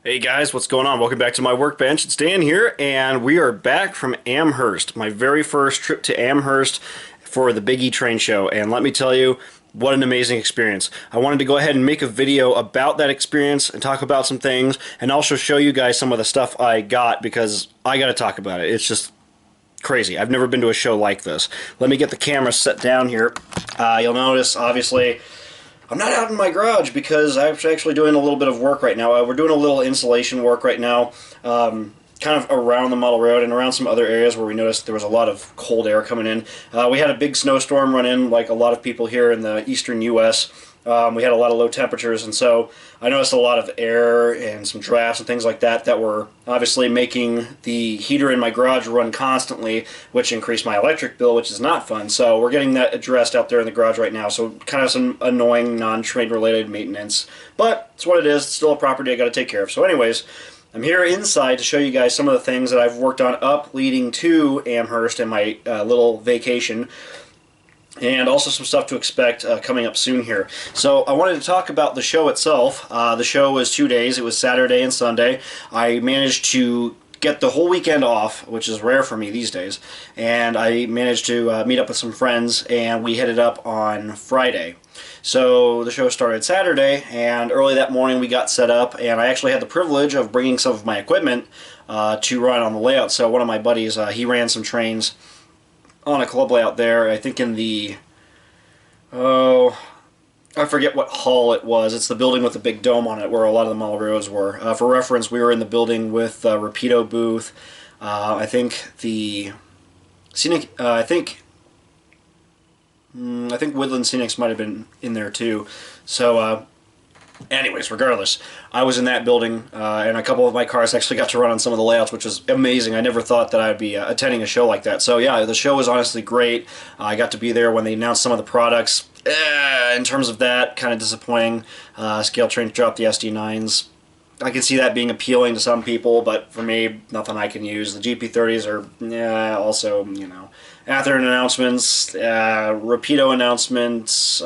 Hey guys, what's going on? Welcome back to my workbench. It's Dan here, and we are back from Amherst. My very first trip to Amherst for the Big E train show, and let me tell you, what an amazing experience. I wanted to go ahead and make a video about that experience and talk about some things, and also show you guys some of the stuff I got because I got to talk about it. It's just crazy. I've never been to a show like this. Let me get the camera set down here. You'll notice, obviously, I'm not out in my garage because I'm actually doing a little bit of work right now. We're doing a little insulation work right now, kind of around the model road and around some other areas where we noticed there was a lot of cold air coming in. We had a big snowstorm run in, like a lot of people here in the eastern U.S. We had a lot of low temperatures, and so I noticed a lot of air and some drafts and things like that that were obviously making the heater in my garage run constantly, which increased my electric bill, which is not fun. So we're getting that addressed out there in the garage right now. So kind of some annoying non-trade related maintenance, but it's what it is. It's still a property I got to take care of. So anyways, I'm here inside to show you guys some of the things that I've worked on up leading to Amherst and my little vacation, and also some stuff to expect coming up soon here. So I wanted to talk about the show itself. The show was 2 days. It was Saturday and Sunday. I managed to get the whole weekend off, which is rare for me these days, and I managed to meet up with some friends, and we headed up on Friday. So the show started Saturday, and early that morning we got set up, and I actually had the privilege of bringing some of my equipment to run on the layout. So one of my buddies, he ran some trains on a club layout there, I think in the, I forget what hall it was. It's the building with the big dome on it where a lot of the model roads were. For reference, we were in the building with the Rapido booth. I think the Scenic, I think Woodland Scenics might have been in there too. So anyways, regardless, I was in that building, and a couple of my cars actually got to run on some of the layouts, which was amazing. I never thought that I'd be attending a show like that. So yeah, the show was honestly great. I got to be there when they announced some of the products. In terms of that, kind of disappointing. Scale Train dropped the SD9s. I can see that being appealing to some people, but for me, nothing I can use. The GP30s are also, you know, Athearn announcements, Rapido announcements.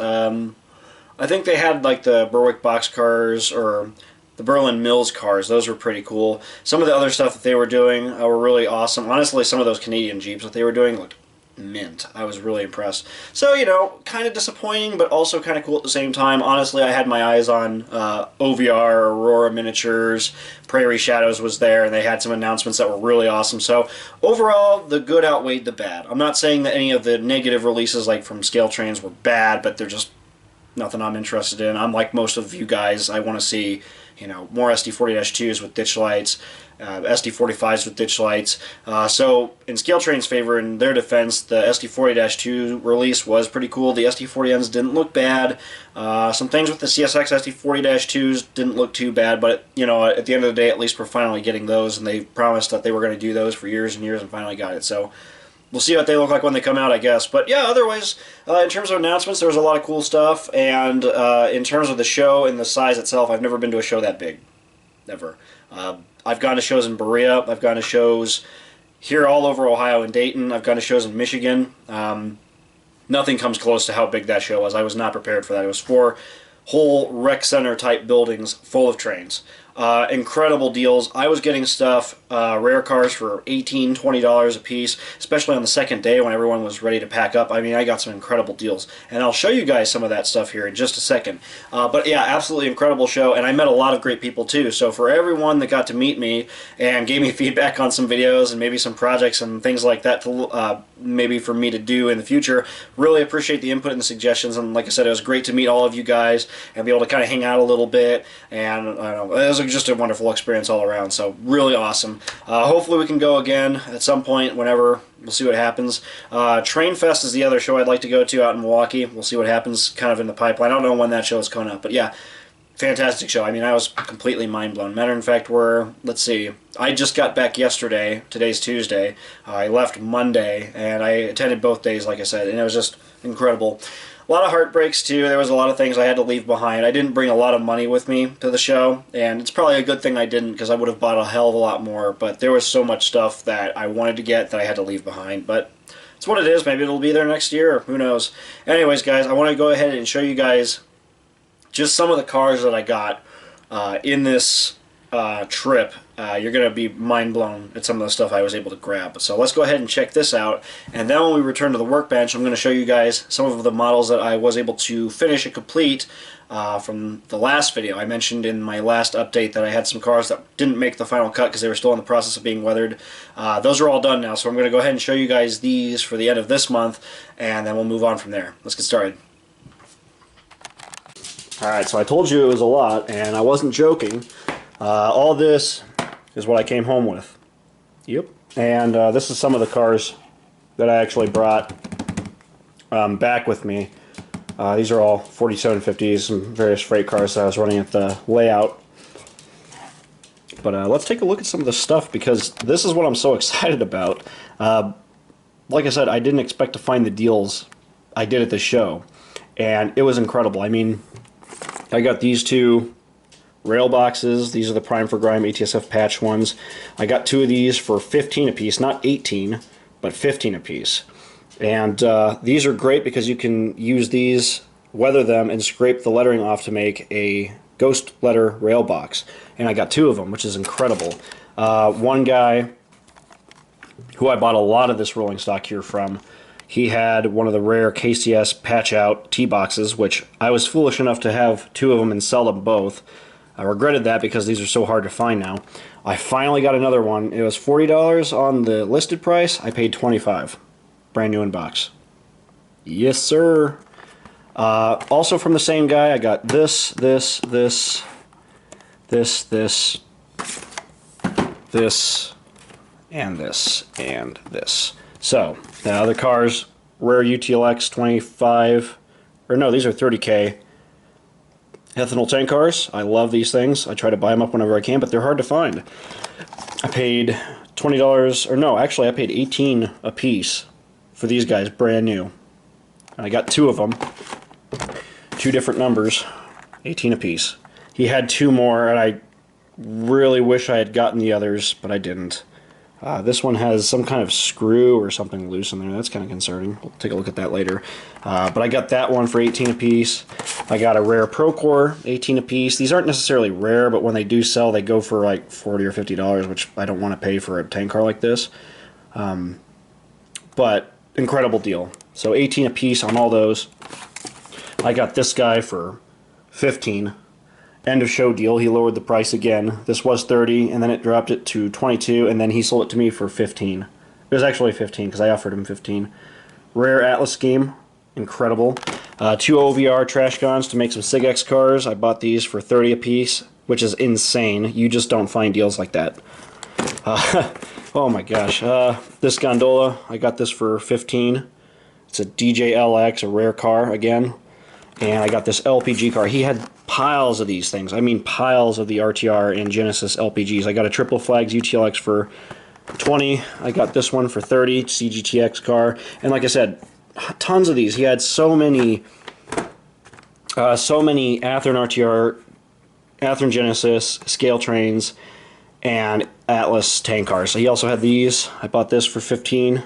I think they had like the Berwick box cars or the Berlin Mills cars. Those were pretty cool. Some of the other stuff that they were doing were really awesome. Honestly, some of those Canadian Jeeps that they were doing looked mint. I was really impressed. So, you know, kind of disappointing, but also kind of cool at the same time. Honestly, I had my eyes on OVR, Aurora Miniatures, Prairie Shadows was there, and they had some announcements that were really awesome. So, overall, the good outweighed the bad. I'm not saying that any of the negative releases, like from Scale Trains, were bad, but they're just nothing I'm interested in. I'm like most of you guys. I want to see, you know, more SD40-2s with ditch lights, SD45s with ditch lights. So in Scale Train's favor, in their defense, the SD40-2 release was pretty cool. The SD40Ns didn't look bad. Some things with the CSX SD40-2s didn't look too bad, but you know, at the end of the day, at least we're finally getting those, and they promised that they were going to do those for years and years, and finally got it. So we'll see what they look like when they come out, I guess. But yeah, otherwise, in terms of announcements, there was a lot of cool stuff. And in terms of the show and the size itself, I've never been to a show that big. Never. I've gone to shows in Berea. I've gone to shows here all over Ohio and Dayton. I've gone to shows in Michigan. Nothing comes close to how big that show was. I was not prepared for that. It was 4 whole rec center type buildings full of trains. Incredible deals. I was getting stuff, rare cars for $18, $20 a piece, especially on the second day when everyone was ready to pack up. I mean, I got some incredible deals, and I'll show you guys some of that stuff here in just a second. But yeah, absolutely incredible show, and I met a lot of great people too. So for everyone that got to meet me and gave me feedback on some videos and maybe some projects and things like that to maybe for me to do in the future, really appreciate the input and the suggestions. And like I said, it was great to meet all of you guys and be able to kind of hang out a little bit, and I don't know, it was just a wonderful experience all around. So really awesome. Hopefully we can go again at some point, whenever. We'll see what happens. Train Fest is the other show I'd like to go to out in Milwaukee. We'll see what happens, kind of in the pipeline. I don't know when that show is coming up, but yeah, fantastic show. I mean, I was completely mind blown. Matter of fact, let's see, I just got back yesterday. Today's Tuesday. I left Monday, and I attended both days, like I said, and it was just incredible. A lot of heartbreaks too. There was a lot of things I had to leave behind. I didn't bring a lot of money with me to the show, and it's probably a good thing I didn't, because I would have bought a hell of a lot more, but there was so much stuff that I wanted to get that I had to leave behind. But it's what it is. Maybe it'll be there next year. Who knows? Anyways, guys, I want to go ahead and show you guys just some of the cars that I got in this trip. You're going to be mind blown at some of the stuff I was able to grab. So let's go ahead and check this out, and then when we return to the workbench, I'm going to show you guys some of the models that I was able to finish and complete from the last video. I mentioned in my last update that I had some cars that didn't make the final cut because they were still in the process of being weathered. Those are all done now, so I'm going to go ahead and show you guys these for the end of this month, and then we'll move on from there. Let's get started. Alright, so I told you it was a lot, and I wasn't joking. All this is what I came home with. Yep. And this is some of the cars that I actually brought back with me. These are all 4750s, some various freight cars that I was running at the layout. But let's take a look at some of the stuff, because this is what I'm so excited about. Like I said, I didn't expect to find the deals I did at the show, and it was incredible. I mean, I got these two rail boxes. These are the Prime for Grime ATSF patch ones. I got two of these for 15 a piece, not 18, but 15 a piece. And these are great because you can use these, weather them, and scrape the lettering off to make a ghost letter rail box. And I got two of them, which is incredible. One guy who I bought a lot of this rolling stock here from, he had one of the rare KCS patch out T-boxes, which I was foolish enough to have two of them and sell them both. I regretted that because these are so hard to find now. I finally got another one. It was $40 on the listed price. I paid $25. Brand new in box. Yes, sir. Also from the same guy, I got this, and this. So, the other cars, rare UTLX 25, or no, these are 30K. Ethanol tank cars. I love these things. I try to buy them up whenever I can, but they're hard to find. I paid $20, or no, actually I paid $18 a piece for these guys, brand new. And I got two of them, two different numbers, 18 a piece. He had two more, and I really wish I had gotten the others, but I didn't. This one has some kind of screw or something loose in there. That's kind of concerning. We'll take a look at that later. But I got that one for 18 a piece. I got a rare Procore, 18 a piece. These aren't necessarily rare, but when they do sell, they go for like $40 or $50, which I don't want to pay for a tank car like this. But incredible deal. So 18 a piece on all those. I got this guy for 15. End of show deal. He lowered the price again. This was 30, and then it dropped it to 22, and then he sold it to me for 15. It was actually 15 because I offered him 15. Rare Atlas scheme, incredible. Two OVR trash guns to make some SIG-X cars. I bought these for 30 a piece, which is insane. You just don't find deals like that. Oh my gosh. This gondola, I got this for 15. It's a DJLX, a rare car again. And I got this LPG car. He had piles of these things. I mean piles of the RTR and Genesis LPGs. I got a Triple Flags UTLX for 20. I got this one for 30, CGTX car. And like I said, tons of these. He had so many Athearn RTR, Athearn Genesis, scale trains, and Atlas tank cars. So he also had these. I bought this for 15.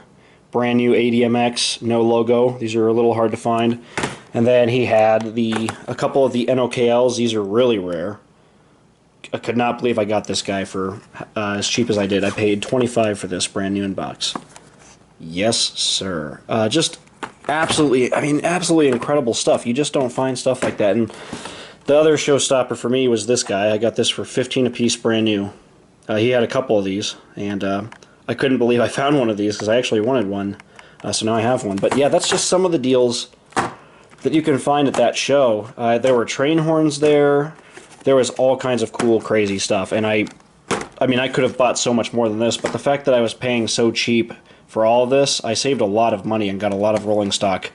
Brand new ADMX, no logo. These are a little hard to find. And then he had a couple of the NOKLs. These are really rare. I could not believe I got this guy for as cheap as I did. I paid $25 for this, brand new in box. Yes, sir. Just absolutely, I mean, absolutely incredible stuff. You just don't find stuff like that. And the other showstopper for me was this guy. I got this for 15 a piece, brand new. He had a couple of these, and I couldn't believe I found one of these because I actually wanted one. So now I have one. But yeah, that's just some of the deals that you can find at that show. There were train horns there. There was all kinds of cool, crazy stuff. And I mean, I could have bought so much more than this, but the fact that I was paying so cheap for all of this, I saved a lot of money and got a lot of rolling stock,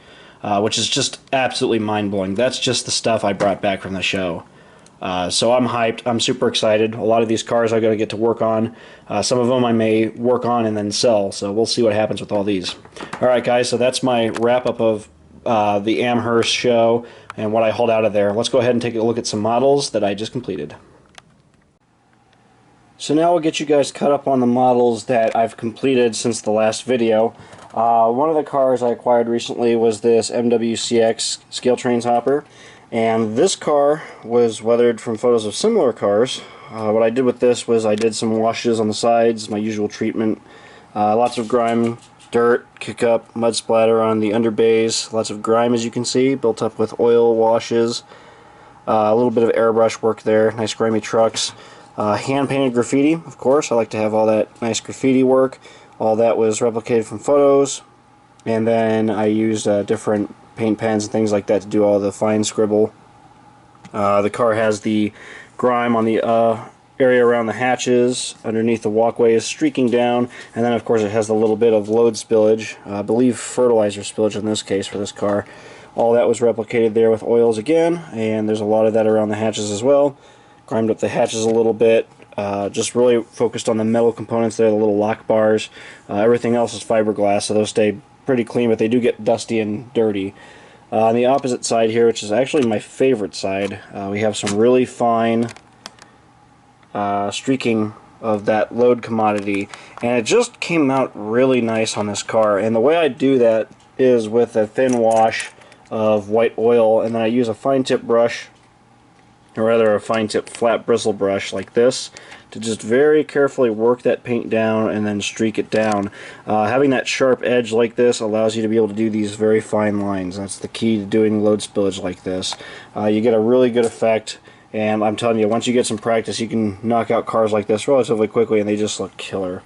which is just absolutely mind-blowing. That's just the stuff I brought back from the show. So I'm hyped. I'm super excited. A lot of these cars I got to get to work on. Some of them I may work on and then sell, so we'll see what happens with all these. Alright guys, so that's my wrap-up of the Amherst show and what I hauled out of there. Let's go ahead and take a look at some models that I just completed. So now we'll get you guys caught up on the models that I've completed since the last video. One of the cars I acquired recently was this MCX Scale Trains Hopper, and this car was weathered from photos of similar cars What I did with this was I did some washes on the sides, my usual treatment. Lots of grime, dirt, kick up, mud splatter on the underbays. Lots of grime, as you can see, built up with oil washes. A little bit of airbrush work there, nice grimy trucks. Hand painted graffiti, of course. I like to have all that nice graffiti work. All that was replicated from photos, and then I used different paint pens and things like that to do all the fine scribble. The car has the grime on the area around the hatches, underneath the walkways, streaking down, and then of course it has a little bit of load spillage, I believe fertilizer spillage in this case for this car. All that was replicated there with oils again, and there's a lot of that around the hatches as well. Grimed up the hatches a little bit, just really focused on the metal components there, the little lock bars. Everything else is fiberglass, so those stay pretty clean, but they do get dusty and dirty. On the opposite side here, which is actually my favorite side, we have some really fine streaking of that load commodity, and it just came out really nice on this car. And the way I do that is with a thin wash of white oil, and then I use a fine tip brush, or rather a fine tip flat bristle brush like this, to just very carefully work that paint down and then streak it down. Having that sharp edge like this allows you to be able to do these very fine lines. That's the key to doing load spillage like this. You get a really good effect, and I'm telling you, once you get some practice, you can knock out cars like this relatively quickly, and they just look killer.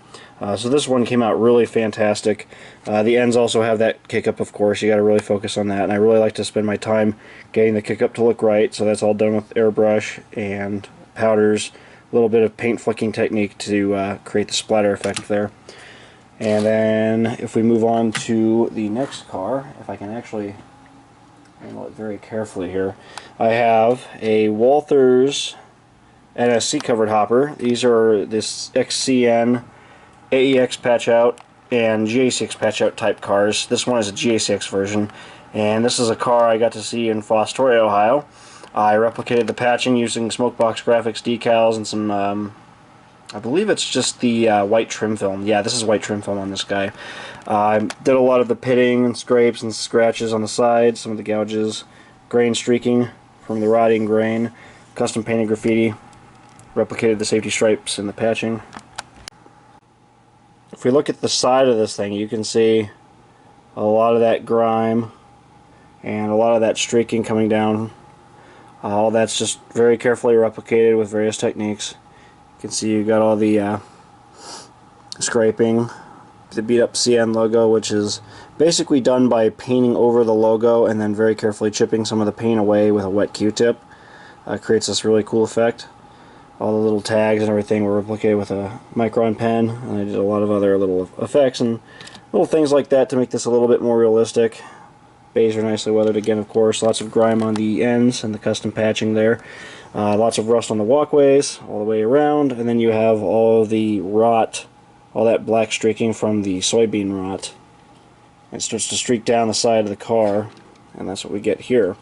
So this one came out really fantastic. The ends also have that kick up, of course. You got to really focus on that, and I really like to spend my time getting the kick up to look right. So that's all done with airbrush and powders, a little bit of paint flicking technique to create the splatter effect there. And then if we move on to the next car, if I can actually handle it very carefully here, I have a Walthers NSC covered hopper. These are this XCN, AEX patch out, and GA6 patch out type cars. This one is a GA6 version, and this is a car I got to see in Fostoria, Ohio. I replicated the patching using Smokebox Graphics decals and some, I believe it's just the white trim film. Yeah, this is white trim film on this guy. I did a lot of the pitting and scrapes and scratches on the sides, some of the gouges, grain streaking from the rotting grain, custom painted graffiti, replicated the safety stripes and the patching. If we look at the side of this thing, you can see a lot of that grime and a lot of that streaking coming down. All that's just very carefully replicated with various techniques. You can see you got all the scraping, the beat up CN logo, which is basically done by painting over the logo and then very carefully chipping some of the paint away with a wet Q-tip. Creates this really cool effect. All the little tags and everything were replicated with a Micron pen, and I did a lot of other little effects and little things like that to make this a little bit more realistic. Bays are nicely weathered again, of course. Lots of grime on the ends and the custom patching there. Lots of rust on the walkways all the way around, and then you have all the rot, all that black streaking from the soybean rot. It starts to streak down the side of the car, and that's what we get here.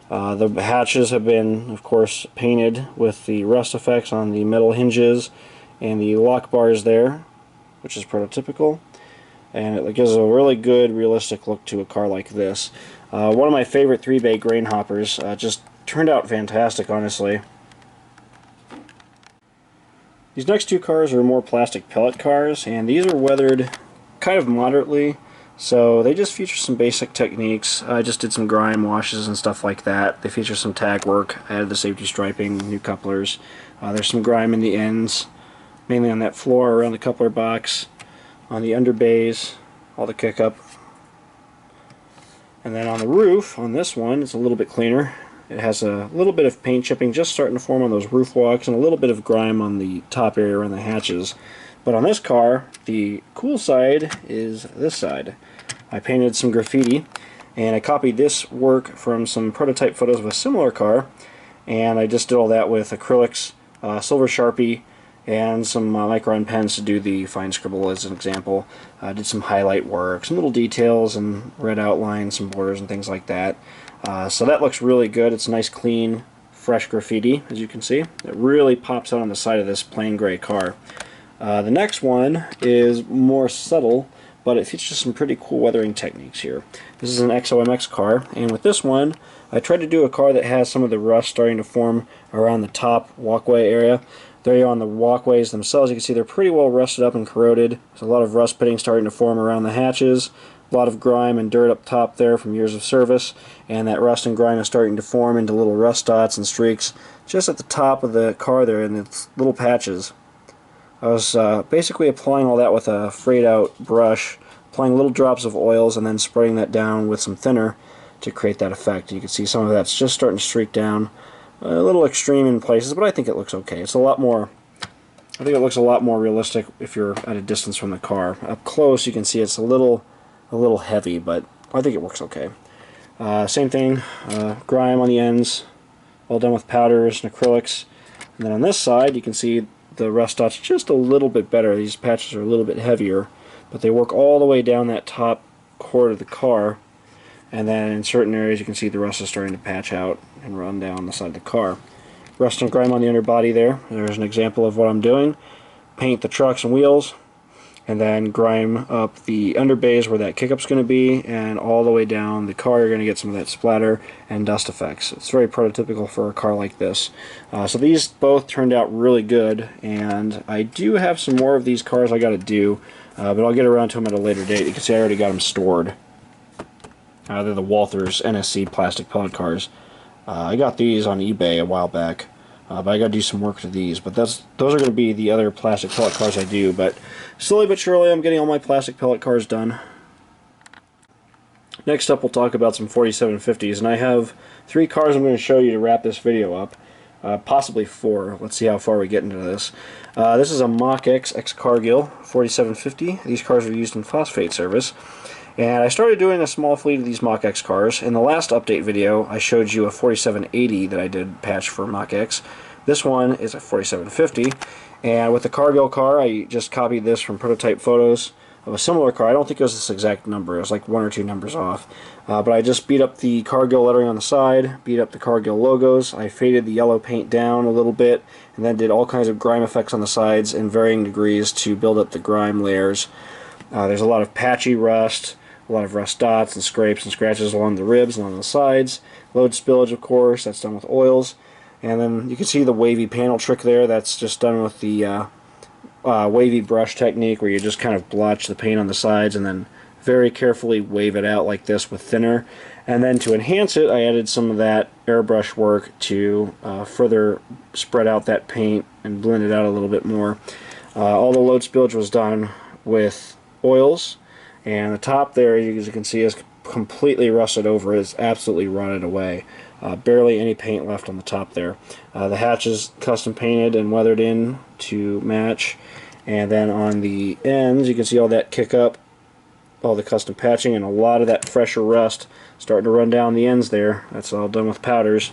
The hatches have been, of course, painted with the rust effects on the metal hinges and the lock bars there, which is prototypical, and it gives a really good, realistic look to a car like this. One of my favorite 3-bay grain hoppers, just turned out fantastic, honestly. These next two cars are more plastic pellet cars, and these are weathered kind of moderately. So they just feature some basic techniques. I just did some grime washes and stuff like that. They feature some tag work. I added the safety striping, new couplers. There's some grime in the ends, mainly on that floor around the coupler box, on the underbays, all the kick up. And then on the roof, on this one, it's a little bit cleaner. It has a little bit of paint chipping just starting to form on those roof walks and a little bit of grime on the top area around the hatches. But on this car, the cool side is this side. I painted some graffiti, and I copied this work from some prototype photos of a similar car, and I just did all that with acrylics, silver Sharpie, and some Micron pens to do the fine scribble as an example. I did some highlight work, some little details and red outlines, some borders and things like that. So that looks really good. It's nice, clean, fresh graffiti, as you can see. It really pops out on the side of this plain gray car. The next one is more subtle, but it features some pretty cool weathering techniques here. This is an XOMX car, and with this one, I tried to do a car that has some of the rust starting to form around the top walkway area. There you are on the walkways themselves. You can see they're pretty well rusted up and corroded. There's a lot of rust pitting starting to form around the hatches. A lot of grime and dirt up top there from years of service, and that rust and grime is starting to form into little rust dots and streaks just at the top of the car there in its little patches. I was basically applying all that with a frayed out brush, applying little drops of oils and then spreading that down with some thinner to create that effect. You can see some of that's just starting to streak down. A little extreme in places, but I think it looks okay. It's a lot more, I think it looks a lot more realistic if you're at a distance from the car. Up close you can see it's a little heavy, but I think it works okay. Same thing, grime on the ends, all done with powders and acrylics. And then on this side you can see the rust dots just a little bit better. These patches are a little bit heavier, but they work all the way down that top cord of the car. And then in certain areas you can see the rust is starting to patch out and run down the side of the car. Rust and grime on the underbody there. There's an example of what I'm doing. Paint the trucks and wheels, and then grime up the underbays where that kickup's going to be, and all the way down the car you're going to get some of that splatter and dust effects. It's very prototypical for a car like this. So these both turned out really good, and I do have some more of these cars I got to do, but I'll get around to them at a later date. You can see I already got them stored. They're the Walthers NSC plastic pellet cars. I got these on eBay a while back, but I got to do some work to these. But those are going to be the other plastic pellet cars I do. But slowly but surely, I'm getting all my plastic pellet cars done. Next up, we'll talk about some 4750s, and I have 3 cars I'm going to show you to wrap this video up. Possibly 4. Let's see how far we get into this. This is a MCX ex Cargill 4750. These cars are used in phosphate service. And I started doing a small fleet of these MCX cars. In the last update video, I showed you a 4780 that I did patch for MCX. This one is a 4750, and with the Cargill car, I just copied this from prototype photos of a similar car. I don't think it was this exact number. It was like 1 or 2 numbers off. But I just beat up the Cargill lettering on the side, beat up the Cargill logos. I faded the yellow paint down a little bit, and then did all kinds of grime effects on the sides in varying degrees to build up the grime layers. There's a lot of patchy rust, a lot of rust dots and scrapes and scratches along the ribs and on the sides. Load spillage, of course, that's done with oils. And then you can see the wavy panel trick there. That's just done with the wavy brush technique, where you just kind of blotch the paint on the sides and then very carefully wave it out like this with thinner. And then to enhance it, I added some of that airbrush work to further spread out that paint and blend it out a little bit more. All the load spillage was done with oils. And the top there, as you can see, is completely rusted over. It's absolutely rotted away. Barely any paint left on the top there. The hatch is custom painted and weathered in to match. And then on the ends, you can see all that kick up, all the custom patching, and a lot of that fresher rust starting to run down the ends there. That's all done with powders.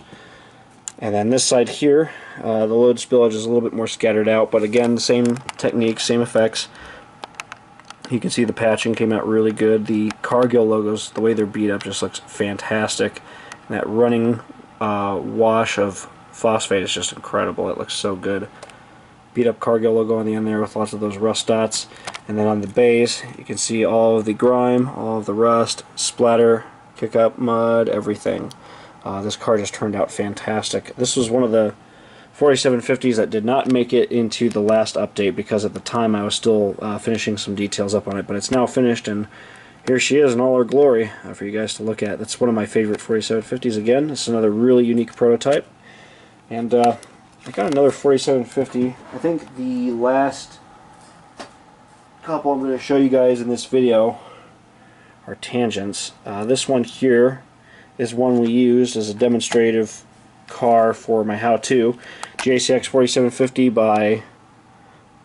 And then this side here, the load spillage is a little bit more scattered out, but again, the same technique, same effects. You can see the patching came out really good. The Cargill logos, the way they're beat up, just looks fantastic. And that running wash of phosphate is just incredible. It looks so good. Beat up Cargill logo on the end there with lots of those rust dots. And then on the base, you can see all of the grime, all of the rust, splatter, kick up, mud, everything. This car just turned out fantastic. This was one of the 4750s that did not make it into the last update because at the time I was still finishing some details up on it, but it's now finished, and here she is in all her glory for you guys to look at. That's one of my favorite 4750s again. This is another really unique prototype. And I got another 4750. I think the last couple I'm going to show you guys in this video are tangents. This one here is one we used as a demonstrative car for my how-to. JCX 4750 by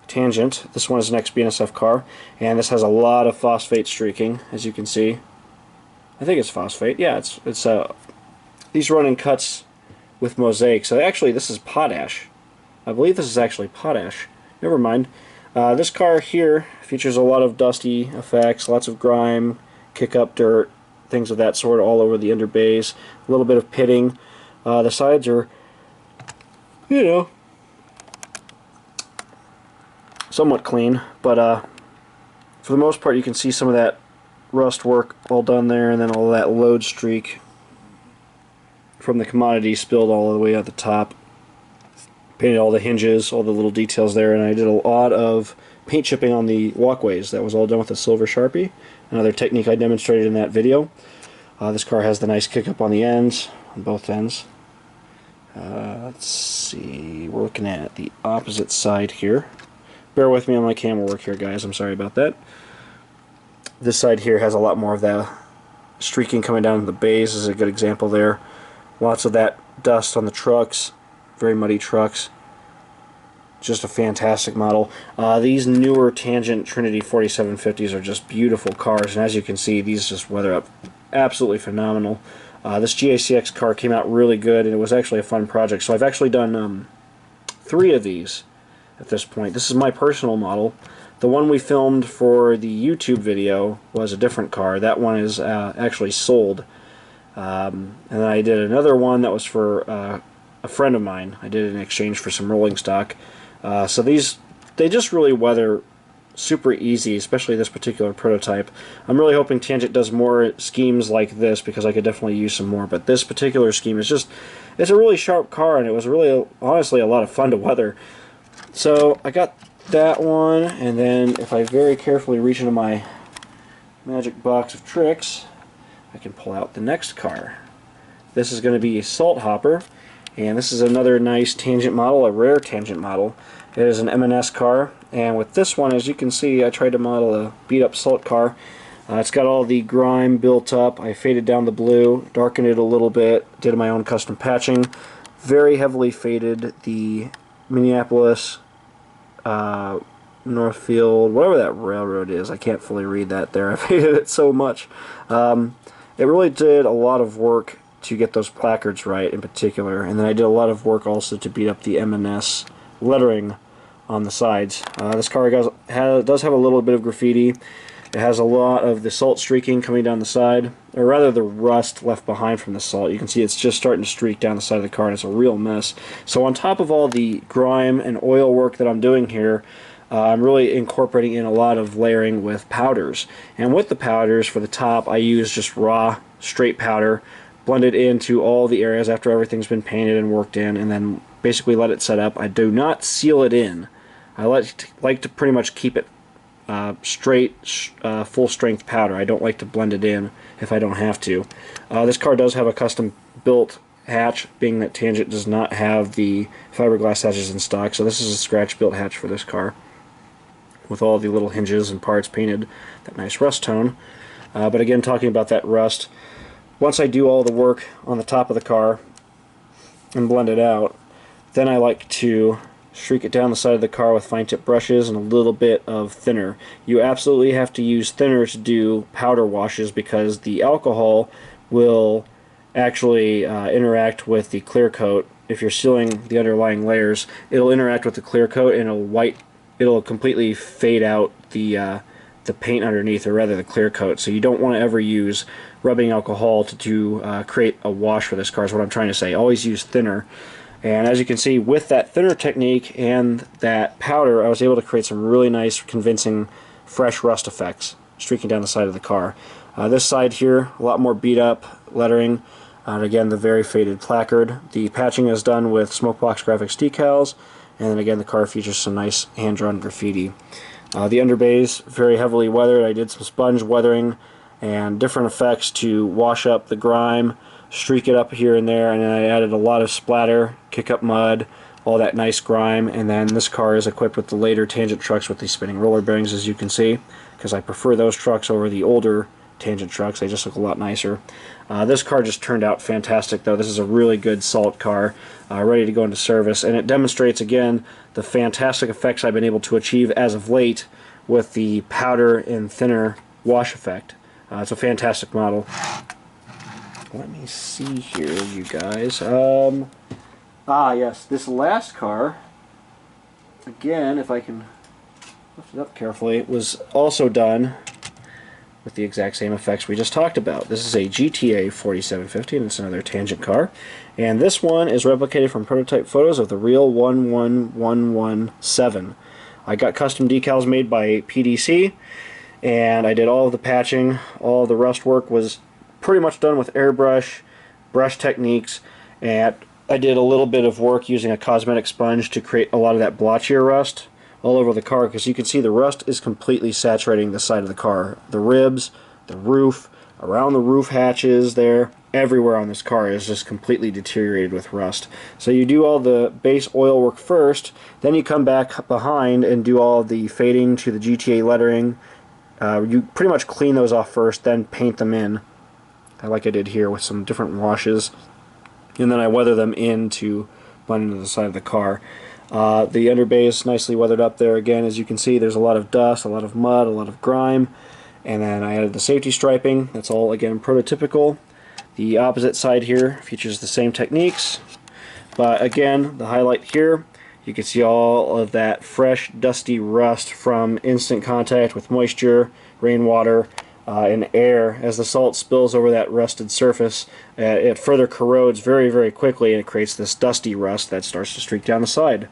Tangent. This one is an ex-BNSF car, and this has a lot of phosphate streaking, as you can see. I think it's phosphate. Yeah, it's these run in cuts with mosaic. So actually, this is potash. I believe this is actually potash. Never mind. This car here features a lot of dusty effects, lots of grime, kick-up dirt, things of that sort all over the underbays. A little bit of pitting. The sides are, you know, somewhat clean, but for the most part you can see some of that rust work all done there, and then all that load streak from the commodity spilled all the way at the top. Painted all the hinges, all the little details there, and I did a lot of paint chipping on the walkways. That was all done with a silver Sharpie, another technique I demonstrated in that video. This car has the nice kick up on the ends, on both ends. Let's see, we're looking at the opposite side here. Bear with me on my camera work here, guys, I'm sorry about that. This side here has a lot more of the streaking coming down the bays. This is a good example there. Lots of that dust on the trucks, very muddy trucks. Just a fantastic model. These newer Tangent Trinity 4750s are just beautiful cars, and as you can see, these just weather up absolutely phenomenal. This GACX car came out really good, and it was actually a fun project. So I've actually done 3 of these at this point. This is my personal model. The one we filmed for the YouTube video was a different car. That one is actually sold. And then I did another one that was for a friend of mine. I did it in exchange for some rolling stock. So these, they just really weather super easy, especially this particular prototype. I'm really hoping Tangent does more schemes like this, because I could definitely use some more. But this particular scheme is just, it's a really sharp car, and it was really, honestly, a lot of fun to weather. So I got that one, and then if I very carefully reach into my magic box of tricks, I can pull out the next car. This is going to be a Salt Hopper, and this is another nice Tangent model, a rare Tangent model. It is an M&S car, and with this one, as you can see, I tried to model a beat-up Salt car. It's got all the grime built up. I faded down the blue, darkened it a little bit, did my own custom patching. Very heavily faded the Minneapolis, Northfield, whatever that railroad is. I can't fully read that there. I faded it so much. It really did a lot of work to get those placards right in particular, and then I did a lot of work also to beat up the M&S lettering on the sides. This car does have a little bit of graffiti. It has a lot of the salt streaking coming down the side, or rather the rust left behind from the salt. You can see it's just starting to streak down the side of the car, and it's a real mess. So on top of all the grime and oil work that I'm doing here, I'm really incorporating in a lot of layering with powders. And with the powders, for the top, I use just raw, straight powder, blend it into all the areas after everything's been painted and worked in, and then basically let it set up. I do not seal it in. I like to pretty much keep it straight, full-strength powder. I don't like to blend it in if I don't have to. This car does have a custom-built hatch, being that Tangent does not have the fiberglass hatches in stock, so this is a scratch-built hatch for this car, with all the little hinges and parts painted that nice rust tone. But again, talking about that rust, once I do all the work on the top of the car and blend it out, then I like to streak it down the side of the car with fine tip brushes and a little bit of thinner. You absolutely have to use thinner to do powder washes, because the alcohol will actually interact with the clear coat. If you're sealing the underlying layers, it'll interact with the clear coat, and it'll completely fade out the paint underneath, or rather the clear coat. So you don't want to ever use rubbing alcohol to create a wash for this car, is what I'm trying to say. Always use thinner. And as you can see, with that thinner technique and that powder, I was able to create some really nice, convincing, fresh rust effects streaking down the side of the car. This side here, a lot more beat up lettering, and again, the very faded placard. The patching is done with Smokebox Graphics decals, and then again, the car features some nice hand-drawn graffiti. The underbays, very heavily weathered. I did some sponge weathering and different effects to wash up the grime, streak it up here and there, and then I added a lot of splatter, kick up mud, all that nice grime. And then this car is equipped with the later Tangent trucks with the spinning roller bearings, as you can see, because I prefer those trucks over the older Tangent trucks. They just look a lot nicer. This car just turned out fantastic, though. This is a really good Salt car, ready to go into service, and it demonstrates again the fantastic effects I've been able to achieve as of late with the powder and thinner wash effect. It's a fantastic model. Let me see here, you guys. Yes, this last car, again, if I can lift it up carefully, it was also done with the exact same effects we just talked about. This is a GTA 4750, and it's another Tangent car. And this one is replicated from prototype photos of the real 11117. I got custom decals made by PDC, and I did all of the patching. All of the rust work was pretty much done with airbrush, brush techniques, and I did a little bit of work using a cosmetic sponge to create a lot of that blotchier rust all over the car, because you can see the rust is completely saturating the side of the car. The ribs, the roof, around the roof hatches there, everywhere on this car is just completely deteriorated with rust. So you do all the base oil work first, then you come back behind and do all the fading to the GTA lettering. You pretty much clean those off first, then paint them in, like I did here with some different washes, and then I weather them in to blend into the side of the car. The underbay is nicely weathered up there. Again, as you can see, there's a lot of dust, a lot of mud, a lot of grime, and then I added the safety striping. That's all, again, prototypical. The opposite side here features the same techniques, but again, the highlight here, you can see all of that fresh, dusty rust from instant contact with moisture, rainwater, and air. As the salt spills over that rusted surface, it further corrodes very, very quickly, and it creates this dusty rust that starts to streak down the side.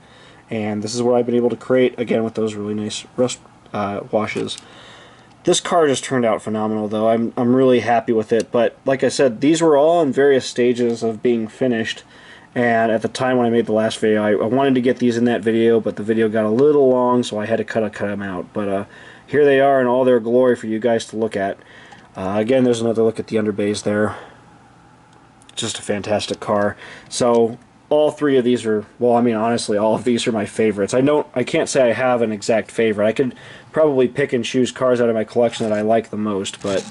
And this is what I've been able to create, again, with those really nice rust washes. This car just turned out phenomenal, though. I'm really happy with it, but like I said, these were all in various stages of being finished, and at the time when I made the last video, I wanted to get these in that video, but the video got a little long, so I had to cut them out. But here they are in all their glory for you guys to look at. Again, there's another look at the underbays there. Just a fantastic car. So all three of these are, well, I mean, honestly, all of these are my favorites. I can't say I have an exact favorite. I could probably pick and choose cars out of my collection that I like the most, but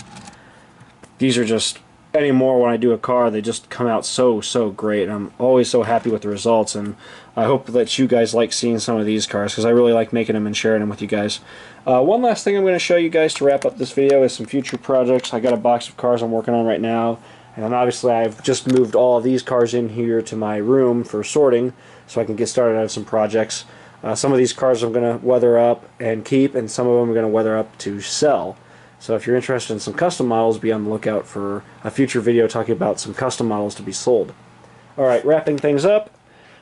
these are just, anymore when I do a car, they just come out so great, and I'm always so happy with the results, and I hope that you guys like seeing some of these cars, because I really like making them and sharing them with you guys. One last thing I'm going to show you guys to wrap up this video is some future projects. I got a box of cars I'm working on right now, and then obviously I've just moved all of these cars in here to my room for sorting so I can get started on some projects. Some of these cars I'm going to weather up and keep, and some of them I'm going to weather up to sell. So if you're interested in some custom models, be on the lookout for a future video talking about some custom models to be sold. Alright, wrapping things up,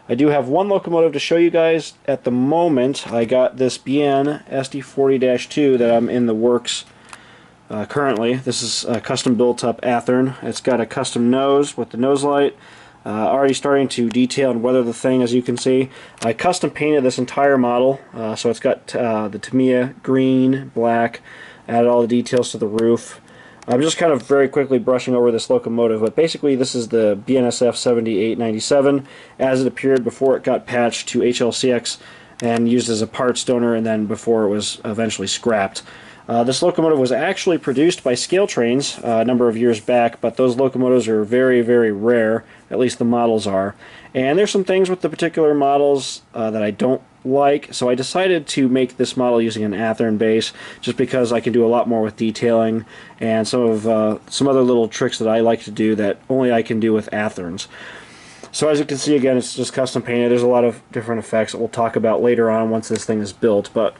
I do have one locomotive to show you guys at the moment. I got this BN SD40-2 that I'm in the works currently. This is a custom built up Athearn. It's got a custom nose with the nose light. Already starting to detail and weather the thing, as you can see. I custom painted this entire model, so it's got the Tamiya green, black, added all the details to the roof. I'm just kind of very quickly brushing over this locomotive, but basically this is the BNSF 7897 as it appeared before it got patched to HLCX and used as a parts donor, and then before it was eventually scrapped. This locomotive was actually produced by Scale Trains a number of years back, but those locomotives are very, very rare, at least the models are. And there's some things with the particular models that I don't like, so I decided to make this model using an Athearn base, just because I can do a lot more with detailing and some other little tricks that I like to do that only I can do with Athearns. So as you can see, again, it's just custom painted. There's a lot of different effects that we'll talk about later on once this thing is built, but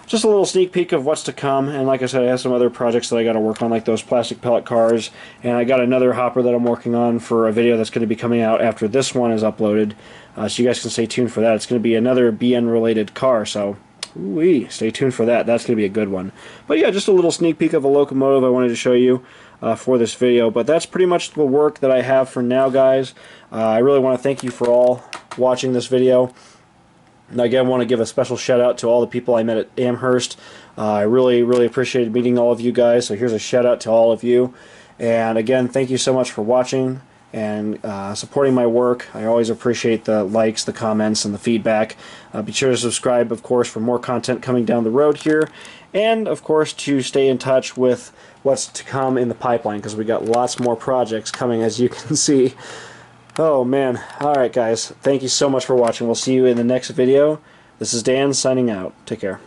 just a little sneak peek of what's to come. And like I said, I have some other projects that I got to work on, like those plastic pellet cars, and I got another hopper that I'm working on for a video that's going to be coming out after this one is uploaded, so you guys can stay tuned for that. It's going to be another BN related car, so stay tuned for that. That's going to be a good one. But yeah, just a little sneak peek of a locomotive I wanted to show you for this video. But that's pretty much the work that I have for now, guys. I really want to thank you for all watching this video. And again, I want to give a special shout out to all the people I met at Amherst. I really appreciated meeting all of you guys, so here's a shout out to all of you. And again, thank you so much for watching and supporting my work. I always appreciate the likes, the comments, and the feedback. Be sure to subscribe, of course, for more content coming down the road here, and of course to stay in touch with what's to come in the pipeline, because we got lots more projects coming, as you can see. Oh man. Alright guys, thank you so much for watching. We'll see you in the next video. This is Dan signing out. Take care.